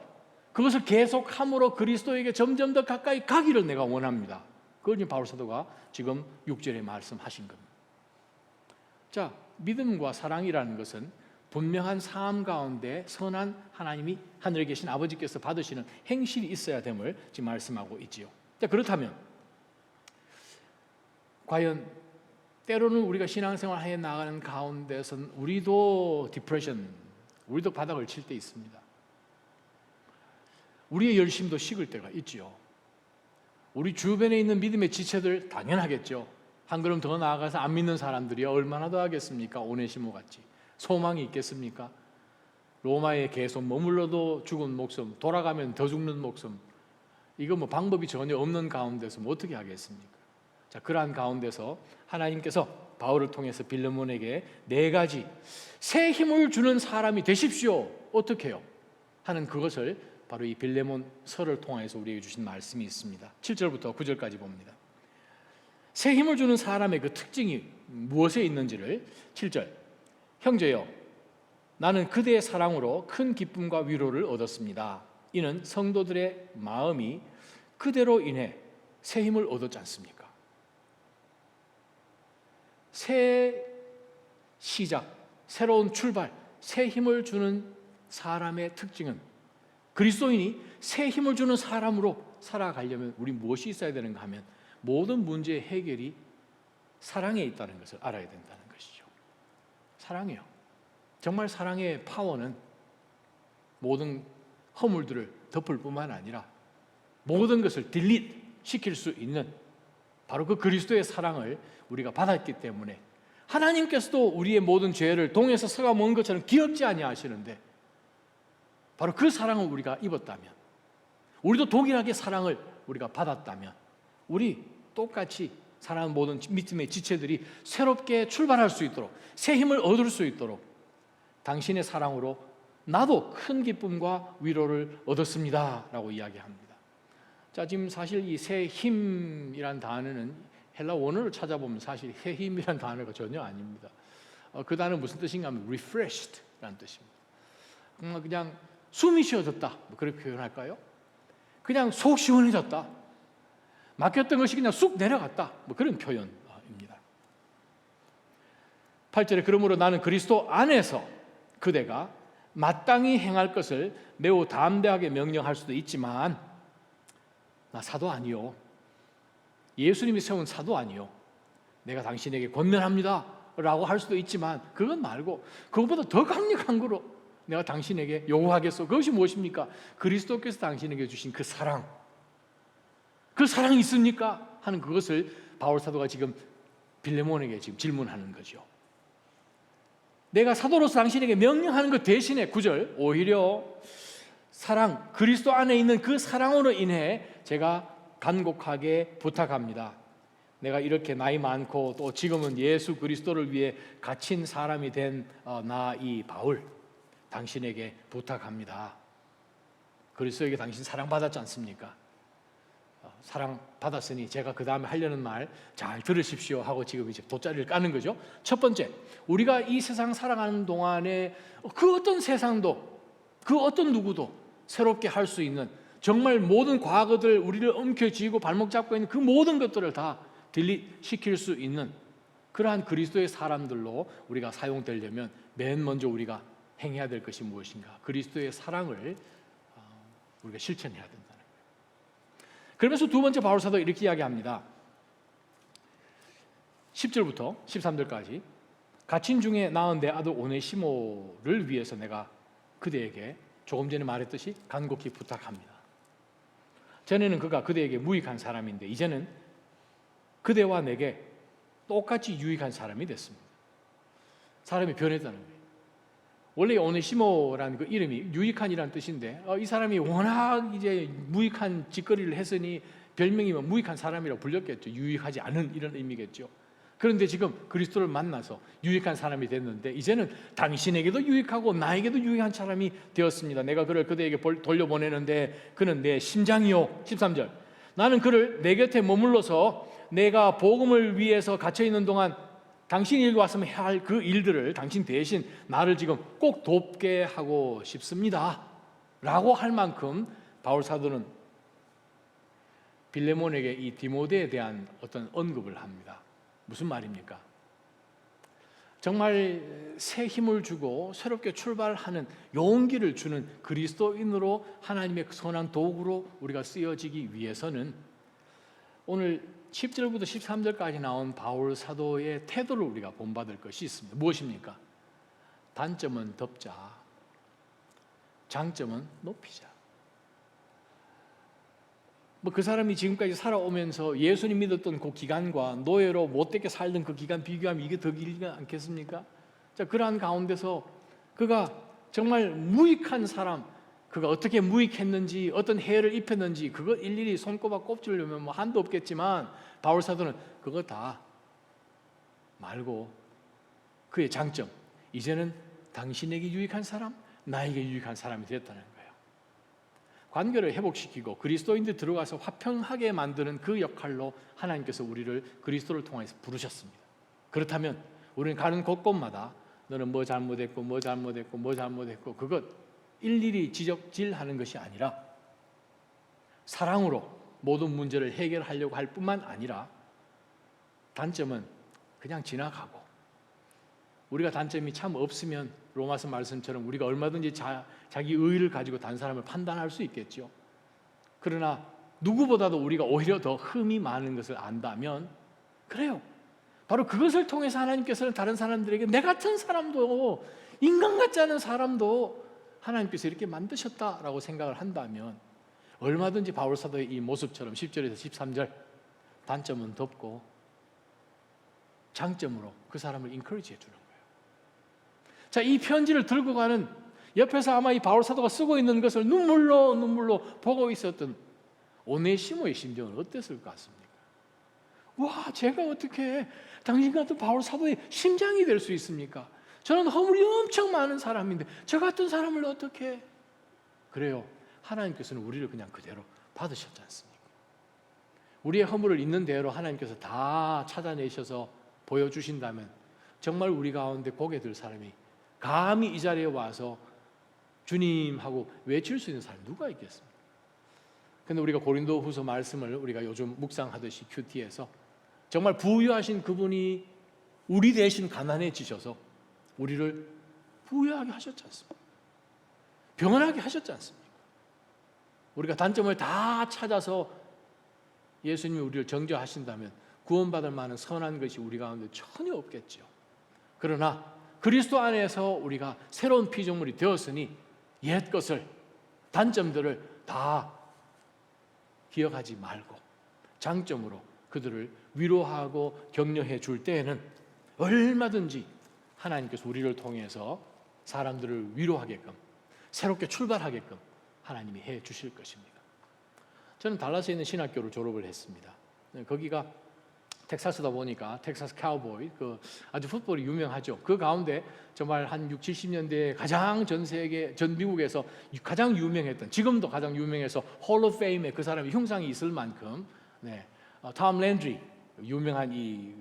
그것을 계속함으로 그리스도에게 점점 더 가까이 가기를 내가 원합니다. 그걸 지금 바울 사도가 지금 6절에 말씀하신 겁니다. 자, 믿음과 사랑이라는 것은 분명한 삶 가운데 선한 하나님이 하늘에 계신 아버지께서 받으시는 행실이 있어야 됨을 지금 말씀하고 있지요. 자, 그렇다면 과연 때로는 우리가 신앙생활 해 나가는 가운데서는 우리도 디프레션, 우리도 바닥을 칠 때 있습니다. 우리의 열심도 식을 때가 있지요. 우리 주변에 있는 믿음의 지체들 당연하겠죠. 한 걸음 더 나아가서 안 믿는 사람들이 얼마나 더 하겠습니까? 오네시모 같이 소망이 있겠습니까? 로마에 계속 머물러도 죽은 목숨, 돌아가면 더 죽는 목숨, 이거 뭐 방법이 전혀 없는 가운데서 뭐 어떻게 하겠습니까? 자, 그러한 가운데서 하나님께서 바울을 통해서 빌레몬에게 4가지 새 힘을 주는 사람이 되십시오. 어떻게 해요? 하는 그것을 바로 이 빌레몬 서를 통해서 우리에게 주신 말씀이 있습니다. 7절부터 9절까지 봅니다. 새 힘을 주는 사람의 그 특징이 무엇에 있는지를 7절, 형제여 나는 그대의 사랑으로 큰 기쁨과 위로를 얻었습니다. 이는 성도들의 마음이 그대로 인해 새 힘을 얻었지 않습니까? 새 시작, 새로운 출발, 새 힘을 주는 사람의 특징은 그리스도인이 새 힘을 주는 사람으로 살아가려면 우리 무엇이 있어야 되는가 하면 모든 문제의 해결이 사랑에 있다는 것을 알아야 된다는 것이죠. 사랑이요. 정말 사랑의 파워는 모든 허물들을 덮을 뿐만 아니라 모든 것을 딜리트 시킬 수 있는 바로 그 그리스도의 사랑을 우리가 받았기 때문에 하나님께서도 우리의 모든 죄를 동에서 서가 먹은 것처럼 기억지 아니하시는데 바로 그 사랑을 우리가 입었다면, 우리도 동일하게 사랑을 우리가 받았다면 우리 똑같이 사랑하는 모든 믿음의 지체들이 새롭게 출발할 수 있도록, 새 힘을 얻을 수 있도록 당신의 사랑으로 나도 큰 기쁨과 위로를 얻었습니다 라고 이야기합니다. 자, 지금 사실 이 새 힘이란 단어는 헬라 원어를 찾아보면 사실 새 힘이란 단어가 전혀 아닙니다. 그 단어는 무슨 뜻인가 하면 refreshed 라는 뜻입니다. 그냥 숨이 쉬어졌다, 뭐 그렇게 표현할까요? 그냥 속 시원해졌다, 막혔던 것이 그냥 쑥 내려갔다, 뭐 그런 표현입니다. 8절에 그러므로 나는 그리스도 안에서 그대가 마땅히 행할 것을 매우 담대하게 명령할 수도 있지만 나 사도 아니요, 예수님이 세운 사도 아니요, 내가 당신에게 권면합니다 라고 할 수도 있지만 그건 말고 그것보다 더 강력한 거로 내가 당신에게 요구하겠소. 그것이 무엇입니까? 그리스도께서 당신에게 주신 그 사랑, 그 사랑이 있습니까? 하는 그것을 바울 사도가 지금 빌레몬에게 지금 질문하는 거죠. 내가 사도로서 당신에게 명령하는 것 대신에 9절, 오히려 사랑, 그리스도 안에 있는 그 사랑으로 인해 제가 간곡하게 부탁합니다. 내가 이렇게 나이 많고 또 지금은 예수 그리스도를 위해 갇힌 사람이 된 나 이 바울, 당신에게 부탁합니다. 그리스도에게 당신 사랑받았지 않습니까? 사랑받았으니 제가 그 다음에 하려는 말 잘 들으십시오 하고 지금 이제 돗자리를 까는 거죠. 첫 번째, 우리가 이 세상 살아가는 동안에 그 어떤 세상도, 그 어떤 누구도 새롭게 할 수 있는, 정말 모든 과거들 우리를 움켜쥐고 발목 잡고 있는 그 모든 것들을 다 딜리트 시킬 수 있는 그러한 그리스도의 사람들로 우리가 사용되려면 맨 먼저 우리가 행해야 될 것이 무엇인가? 그리스도의 사랑을 우리가 실천해야 된다는 거예요. 그러면서 두 번째 바울 사도가 이렇게 이야기합니다. 10절부터 13절까지 갇힌 중에 낳은 내 아들 오네시모를 위해서 내가 그대에게 조금 전에 말했듯이 간곡히 부탁합니다. 전에는 그가 그대에게 무익한 사람인데 이제는 그대와 내게 똑같이 유익한 사람이 됐습니다. 사람이 변했다는 거예요. 원래 오네시모라는 그 이름이 유익한이라는 뜻인데 이 사람이 워낙 이제 무익한 짓거리를 했으니 별명이 무익한 사람이라고 불렸겠죠. 유익하지 않은 이런 의미겠죠. 그런데 지금 그리스도를 만나서 유익한 사람이 됐는데 이제는 당신에게도 유익하고 나에게도 유익한 사람이 되었습니다. 내가 그를 그대에게 돌려보내는데 그는 내 심장이요. 13절, 나는 그를 내 곁에 머물러서 내가 복음을 위해서 갇혀있는 동안 당신이 여기 왔으면 해야 할 그 일들을 당신 대신 나를 지금 꼭 돕게 하고 싶습니다 라고 할 만큼 바울 사도는 빌레몬에게 이 디모데에 대한 어떤 언급을 합니다. 무슨 말입니까? 정말 새 힘을 주고 새롭게 출발하는 용기를 주는 그리스도인으로 하나님의 선한 도구로 우리가 쓰여지기 위해서는 오늘 10절부터 13절까지 나온 바울 사도의 태도를 우리가 본받을 것이 있습니다. 무엇입니까? 단점은 덮자, 장점은 높이자. 그 사람이 지금까지 살아오면서 예수님 믿었던 그 기간과 노예로 못되게 살던 그 기간 비교하면 이게 더 길지 않겠습니까? 자, 그러한 가운데서 그가 정말 무익한 사람, 그가 어떻게 무익했는지, 어떤 해를 입혔는지 그거 일일이 손꼽아 꼽으려면 뭐 한도 없겠지만 바울 사도는 그거 다 말고 그의 장점, 이제는 당신에게 유익한 사람, 나에게 유익한 사람이 됐다는 거예요. 관계를 회복시키고 그리스도인들 들어가서 화평하게 만드는 그 역할로 하나님께서 우리를 그리스도를 통해서 부르셨습니다. 그렇다면 우리는 가는 곳곳마다 너는 뭐 잘못했고 뭐 잘못했고 뭐 잘못했고 그것 일일이 지적질하는 것이 아니라 사랑으로 모든 문제를 해결하려고 할 뿐만 아니라 단점은 그냥 지나가고, 우리가 단점이 참 없으면 로마서 말씀처럼 우리가 얼마든지 자기 의의를 가지고 다른 사람을 판단할 수 있겠죠. 그러나 누구보다도 우리가 오히려 더 흠이 많은 것을 안다면, 그래요, 바로 그것을 통해서 하나님께서는 다른 사람들에게 내 같은 사람도, 인간 같지 않은 사람도 하나님께서 이렇게 만드셨다라고 생각을 한다면 얼마든지 바울 사도의 이 모습처럼 10절에서 13절 단점은 덮고 장점으로 그 사람을 인커리지 해주는 거예요. 자, 이 편지를 들고 가는 옆에서 아마 이 바울 사도가 쓰고 있는 것을 눈물로 보고 있었던 오네시모의 심정은 어땠을 것 같습니까? 와, 제가 어떻게 당신 같은 바울 사도의 심장이 될 수 있습니까? 저는 허물이 엄청 많은 사람인데 저 같은 사람을 어떻게. 그래요, 하나님께서는 우리를 그냥 그대로 받으셨지 않습니까? 우리의 허물을 있는 대로 하나님께서 다 찾아내셔서 보여주신다면 정말 우리 가운데 보게 될 사람이 감히 이 자리에 와서 주님하고 외칠 수 있는 사람이 누가 있겠습니까? 근데 우리가 고린도 후서 말씀을 우리가 요즘 묵상하듯이 큐티에서 정말 부유하신 그분이 우리 대신 가난해지셔서 우리를 부유하게 하셨지 않습니까? 병원하게 하셨지 않습니까? 우리가 단점을 다 찾아서 예수님이 우리를 정죄하신다면 구원받을 만한 선한 것이 우리 가운데 전혀 없겠죠. 그러나 그리스도 안에서 우리가 새로운 피조물이 되었으니 옛 것을, 단점들을 다 기억하지 말고 장점으로 그들을 위로하고 격려해 줄 때에는 얼마든지 하나님께서 우리를 통해서 사람들을 위로하게끔, 새롭게 출발하게끔 하나님이 해 주실 것입니다. 저는 달라스에 있는 신학교를 졸업을 했습니다. 거기가 텍사스다 보니까 텍사스 카우보이, 그 아주 풋볼이 유명하죠. 그 가운데 정말 한 60, 70년대에 가장 전 미국에서 가장 유명했던, 지금도 가장 유명해서 홀 오브 페임에 그 사람의 흉상이 있을 만큼, 톰 랜드리, 유명한 이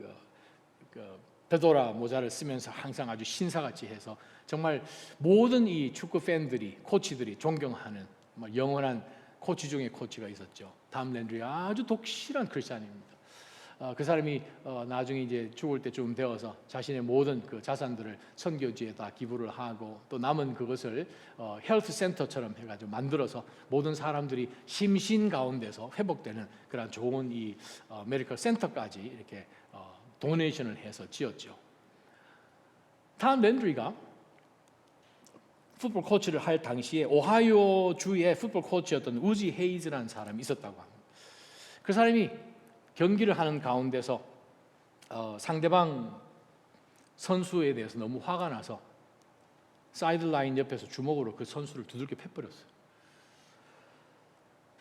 베도라 모자를 쓰면서 항상 아주 신사같이 해서 정말 모든 이 축구 팬들이, 코치들이 존경하는 영원한 코치 중에 코치가 있었죠. 톰 랜드리, 아주 독실한 크리스찬입니다. 그 사람이 나중에 이제 죽을 때쯤 되어서 자신의 모든 그 자산들을 선교지에다 기부를 하고 또 남은 그것을 헬스 센터처럼 해가지고 만들어서 모든 사람들이 심신 가운데서 회복되는 그런 좋은 이 메디컬 센터까지 이렇게 도네이션을 해서 지었죠. 톰 랜드리가 풋볼 코치를 할 당시에 오하이오 주의 풋볼 코치였던 우지 헤이즈라는 사람이 있었다고 합니다. 그 사람이 경기를 하는 가운데서 상대방 선수에 대해서 너무 화가 나서 사이드라인 옆에서 주먹으로 그 선수를 두들겨 패버렸어요.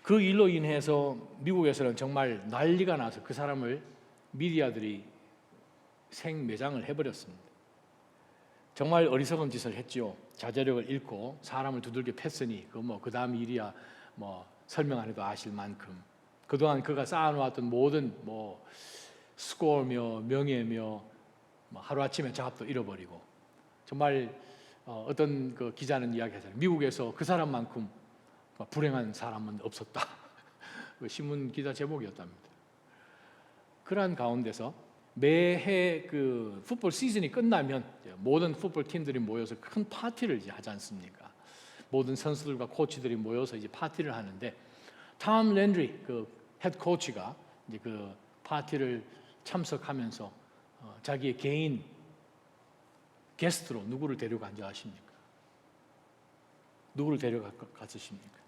그 일로 인해서 미국에서는 정말 난리가 나서 그 사람을 미디어들이 생매장을 해버렸습니다. 정말 어리석은 짓을 했죠. 자제력을 잃고 사람을 두들겨 팼으니 그 다음 일이야 설명 안 해도 아실 만큼 그동안 그가 쌓아놓았던 모든 스코어며 명예며 하루아침에 작업도 잃어버리고, 정말 어떤 그 기자는 이야기하잖아요. 미국에서 그 사람만큼 불행한 사람은 없었다. 그 신문 기자 제목이었답니다. 그러한 가운데서 매해 그 풋볼 시즌이 끝나면 모든 풋볼 팀들이 모여서 큰 파티를 이제 하지 않습니까? 모든 선수들과 코치들이 모여서 이제 파티를 하는데 톰 랜드리 그 헤드 코치가 이제 그 파티를 참석하면서 자기의 개인 게스트로 누구를 데려간 줄 아십니까? 누구를 데려갔으십니까?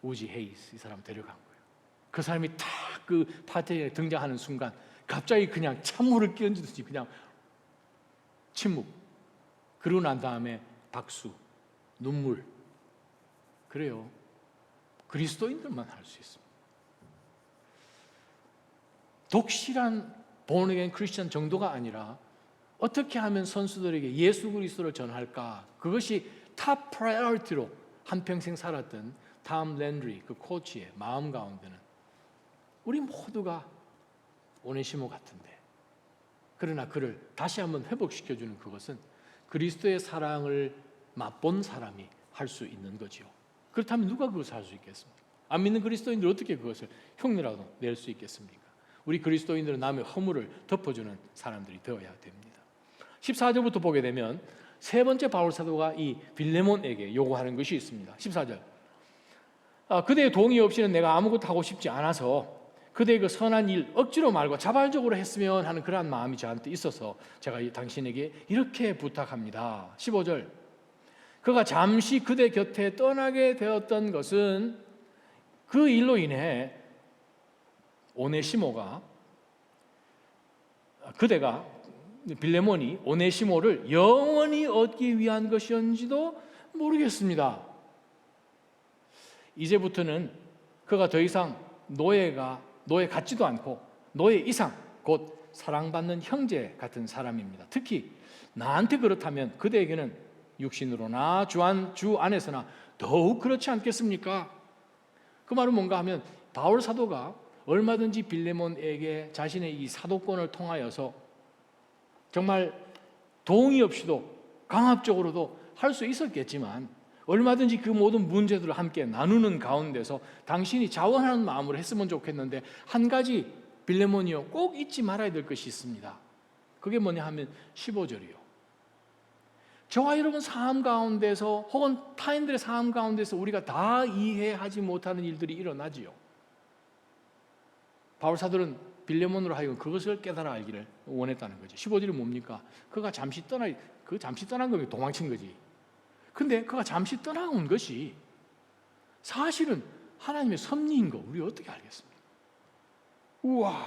우지 헤이스 이 사람 데려간 거예요. 그 사람이 딱 그 파티에 등장하는 순간 갑자기 그냥 찬물을 끼얹듯이 그냥 침묵. 그러고 난 다음에 박수, 눈물. 그래요. 그리스도인들만 할 수 있습니다. 독실한 born again 크리스천 정도가 아니라 어떻게 하면 선수들에게 예수 그리스도를 전할까? 그것이 탑 프라이어리티로 한평생 살았던 톰 랜드리 그 코치의 마음 가운데는 우리 모두가 오네시모 같은데, 그러나 그를 다시 한번 회복시켜주는 그것은 그리스도의 사랑을 맛본 사람이 할 수 있는 거죠. 그렇다면 누가 그것을 할 수 있겠습니까? 안 믿는 그리스도인들 어떻게 그것을 흉내라도 낼 수 있겠습니까? 우리 그리스도인들은 남의 허물을 덮어주는 사람들이 되어야 됩니다. 14절부터 보게 되면 세 번째 바울 사도가 이 빌레몬에게 요구하는 것이 있습니다. 14절. 그대의 동의 없이는 내가 아무것도 하고 싶지 않아서 그대의 그 선한 일 억지로 말고 자발적으로 했으면 하는 그러한 마음이 저한테 있어서 제가 당신에게 이렇게 부탁합니다. 15절. 그가 잠시 그대 곁에 떠나게 되었던 것은 그 일로 인해 오네시모가 그대가 빌레몬이 오네시모를 영원히 얻기 위한 것이었는지도 모르겠습니다. 이제부터는 그가 더 이상 노예 같지도 않고 노예 이상 곧 사랑받는 형제 같은 사람입니다. 특히 나한테 그렇다면 그대에게는 육신으로나 주 안에서나 더욱 그렇지 않겠습니까? 그 말은 뭔가 하면 바울 사도가 얼마든지 빌레몬에게 자신의 이 사도권을 통하여서 정말 동의 없이도 강압적으로도 할 수 있었겠지만 얼마든지 그 모든 문제들을 함께 나누는 가운데서 당신이 자원하는 마음으로 했으면 좋겠는데 한 가지 빌레몬이요 꼭 잊지 말아야 될 것이 있습니다. 그게 뭐냐 하면 15절이요. 저와 여러분 삶 가운데서 혹은 타인들의 삶 가운데서 우리가 다 이해하지 못하는 일들이 일어나지요. 바울 사도는 빌레몬으로 하여금 그것을 깨달아 알기를 원했다는 거죠. 15절이 뭡니까? 그가 잠시 떠난 거면 도망친 거지. 근데 그가 잠시 떠나온 것이 사실은 하나님의 섭리인 거 우리 어떻게 알겠습니까? 우와,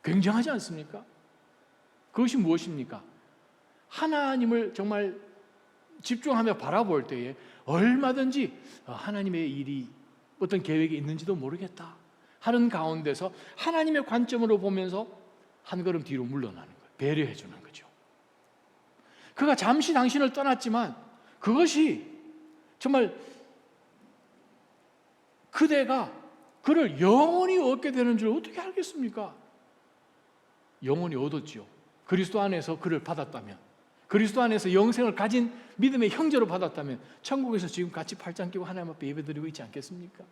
굉장하지 않습니까? 그것이 무엇입니까? 하나님을 정말 집중하며 바라볼 때에 얼마든지 하나님의 일이 어떤 계획이 있는지도 모르겠다 하는 가운데서 하나님의 관점으로 보면서 한 걸음 뒤로 물러나는 거예요. 배려해 주는 거죠. 그가 잠시 당신을 떠났지만 그것이 정말 그대가 그를 영원히 얻게 되는 줄 어떻게 알겠습니까? 영원히 얻었지요. 그리스도 안에서 그를 받았다면, 그리스도 안에서 영생을 가진 믿음의 형제로 받았다면 천국에서 지금 같이 팔짱 끼고 하나님 앞에 예배드리고 있지 않겠습니까?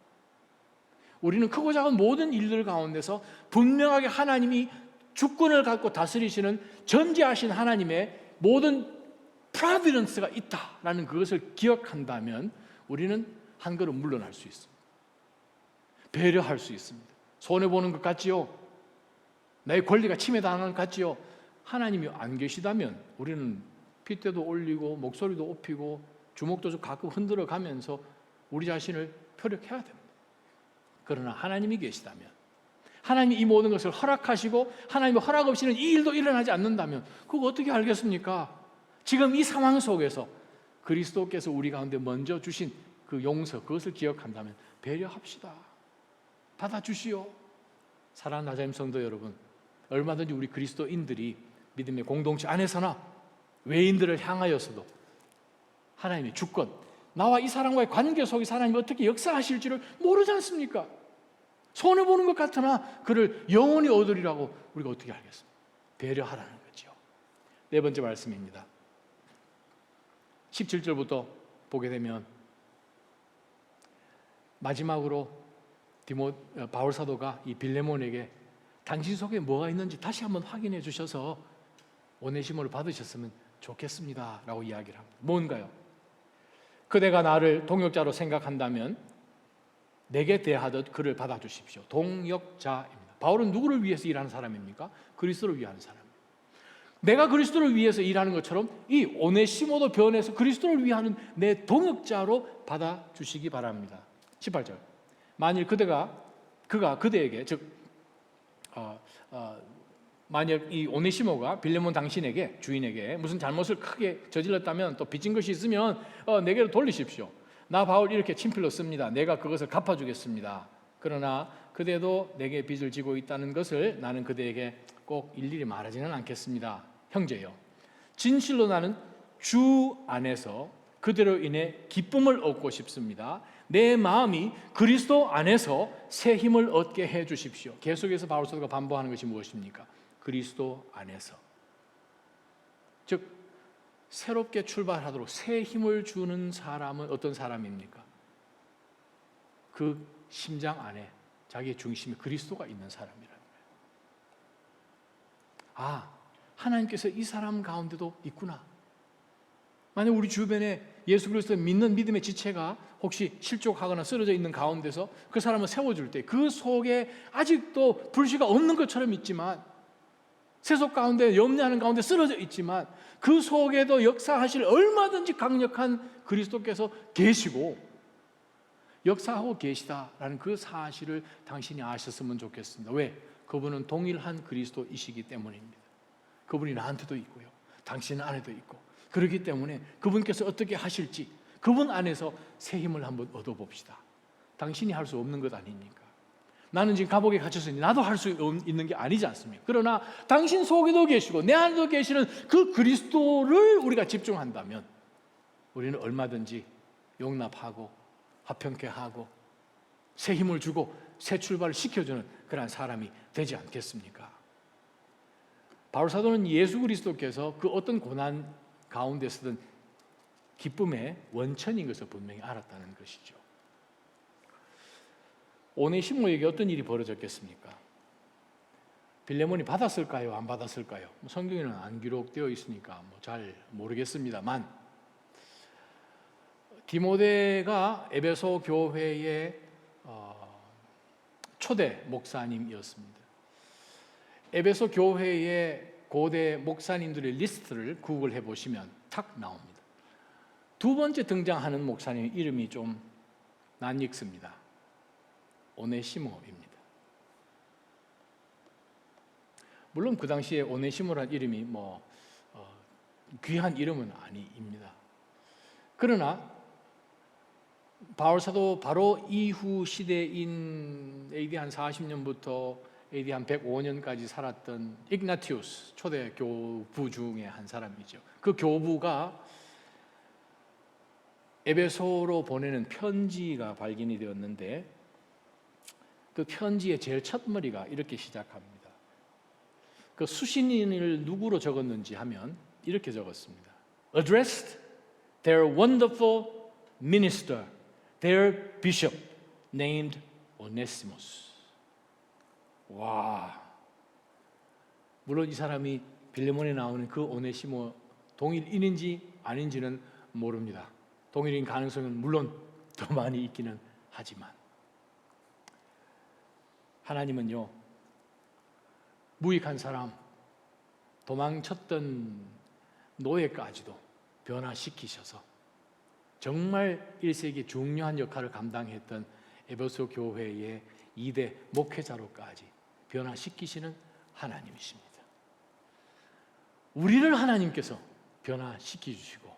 우리는 크고 작은 모든 일들 가운데서 분명하게 하나님이 주권을 갖고 다스리시는 전지하신 하나님의 모든 프로비던스가 있다라는 그것을 기억한다면 우리는 한 걸음 물러날 수 있습니다. 배려할 수 있습니다. 손해보는 것 같지요? 나의 권리가 침해당하는 것 같지요? 하나님이 안 계시다면 우리는 핏대도 올리고 목소리도 높이고 주먹도 좀 가끔 흔들어 가면서 우리 자신을 표력해야 됩니다. 그러나 하나님이 계시다면, 하나님이 이 모든 것을 허락하시고 하나님의 허락 없이는 이 일도 일어나지 않는다면 그거 어떻게 알겠습니까? 지금 이 상황 속에서 그리스도께서 우리 가운데 먼저 주신 그 용서, 그것을 기억한다면 배려합시다. 받아주시오. 사랑하는 나자임 성도 여러분, 얼마든지 우리 그리스도인들이 믿음의 공동체 안에서나 외인들을 향하여서도 하나님의 주권, 나와 이 사람과의 관계 속에서 하나님이 어떻게 역사하실지를 모르지 않습니까? 손해보는 것 같으나 그를 영원히 얻으리라고 우리가 어떻게 알겠습니까? 배려하라는 거죠. 네 번째 말씀입니다. 17절부터 보게 되면 마지막으로 바울 사도가 이 빌레몬에게 당신 속에 뭐가 있는지 다시 한번 확인해 주셔서 오네시모를 받으셨으면 좋겠습니다 라고 이야기를 합니다. 뭔가요? 그대가 나를 동역자로 생각한다면 내게 대하듯 그를 받아주십시오. 동역자입니다. 바울은 누구를 위해서 일하는 사람입니까? 그리스도를 위하는 사람입니다. 내가 그리스도를 위해서 일하는 것처럼 이 오네시모도 변해서 그리스도를 위하는 내 동역자로 받아주시기 바랍니다. 18절. 만일 그가 그대에게 만약 이 오네시모가 빌레몬 당신에게 주인에게 무슨 잘못을 크게 저질렀다면 또 빚진 것이 있으면 내게로 돌리십시오. 나 바울 이렇게 친필로 씁니다. 내가 그것을 갚아주겠습니다. 그러나 그대도 내게 빚을 지고 있다는 것을 나는 그대에게 꼭 일일이 말하지는 않겠습니다. 형제여, 진실로 나는 주 안에서 그대로 인해 기쁨을 얻고 싶습니다. 내 마음이 그리스도 안에서 새 힘을 얻게 해 주십시오. 계속해서 바울 사도가 반복하는 것이 무엇입니까? 그리스도 안에서, 즉 새롭게 출발하도록 새 힘을 주는 사람은 어떤 사람입니까? 그 심장 안에 자기의 중심에 그리스도가 있는 사람이라는 거예요. 하나님께서 이 사람 가운데도 있구나. 만약 우리 주변에 예수 그리스도를 믿는 믿음의 지체가 혹시 실족하거나 쓰러져 있는 가운데서 그 사람을 세워줄 때 그 속에 아직도 불씨가 없는 것처럼 있지만, 세속 가운데 염려하는 가운데 쓰러져 있지만 그 속에도 역사하실 얼마든지 강력한 그리스도께서 계시고 역사하고 계시다라는 그 사실을 당신이 아셨으면 좋겠습니다. 왜? 그분은 동일한 그리스도이시기 때문입니다. 그분이 나한테도 있고요, 당신 안에도 있고, 그렇기 때문에 그분께서 어떻게 하실지 그분 안에서 새 힘을 한번 얻어봅시다. 당신이 할 수 없는 것 아닙니까? 나는 지금 감옥에 갇혔으니 나도 할 수 있는 게 아니지 않습니까? 그러나 당신 속에도 계시고 내 안에도 계시는 그 그리스도를 우리가 집중한다면 우리는 얼마든지 용납하고 화평케 하고 새 힘을 주고 새 출발을 시켜주는 그런 사람이 되지 않겠습니까? 바울 사도는 예수 그리스도께서 그 어떤 고난 가운데서든 기쁨의 원천인 것을 분명히 알았다는 것이죠. 오네시모에게 어떤 일이 벌어졌겠습니까? 빌레몬이 받았을까요? 안 받았을까요? 성경에는 안 기록되어 있으니까 잘 모르겠습니다만, 디모데가 에베소 교회의 초대 목사님이었습니다. 에베소 교회의 고대 목사님들의 리스트를 구글해 보시면 탁 나옵니다. 두 번째 등장하는 목사님 이름이 좀 낯익습니다. 오네시모입니다. 물론 그 당시에 오네시모라는 이름이 귀한 이름은 아닙니다. 그러나 바울 사도 바로 이후 시대인 AD 한 40년부터 AD 한 105년까지 살았던 이그나티우스 초대 교부 중에 한 사람이죠. 그 교부가 에베소로 보내는 편지가 발견이 되었는데, 그 편지의 제일 첫 머리가 이렇게 시작합니다. 그 수신인을 누구로 적었는지 하면 이렇게 적었습니다. Addressed their wonderful minister, their bishop, named Onesimus. 와, 물론 이 사람이 빌레몬에 나오는 그 오네시모 동일인인지 아닌지는 모릅니다. 동일인 가능성은 물론 더 많이 있기는 하지만, 하나님은요, 무익한 사람, 도망쳤던 노예까지도 변화시키셔서 정말 1세기 중요한 역할을 감당했던 에베소 교회의 2대 목회자로까지 변화시키시는 하나님이십니다. 우리를 하나님께서 변화시켜주시고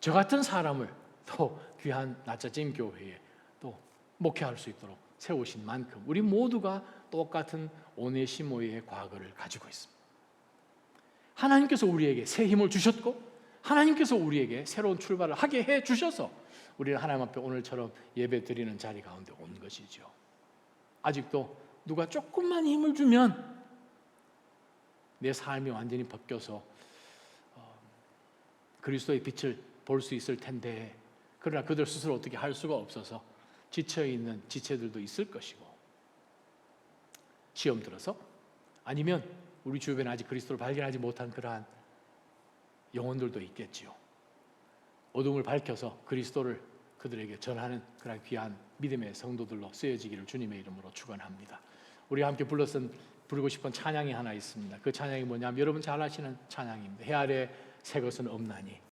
저 같은 사람을 또 귀한 나짜짐 교회에 또 목회할 수 있도록 세우신 만큼 우리 모두가 똑같은 오네시모의 과거를 가지고 있습니다. 하나님께서 우리에게 새 힘을 주셨고 하나님께서 우리에게 새로운 출발을 하게 해 주셔서 우리는 하나님 앞에 오늘처럼 예배 드리는 자리 가운데 온 것이죠. 아직도 누가 조금만 힘을 주면 내 삶이 완전히 바뀌어서 그리스도의 빛을 볼 수 있을 텐데, 그러나 그들 스스로 어떻게 할 수가 없어서 지쳐있는 지체들도 있을 것이고, 시험 들어서 아니면 우리 주변에 아직 그리스도를 발견하지 못한 그러한 영혼들도 있겠지요. 어둠을 밝혀서 그리스도를 그들에게 전하는 그런 귀한 믿음의 성도들로 쓰여지기를 주님의 이름으로 축원합니다. 우리가 함께 부르고 싶은 찬양이 하나 있습니다. 그 찬양이 뭐냐면 여러분 잘 아시는 찬양입니다. 해 아래 새 것은 없나니.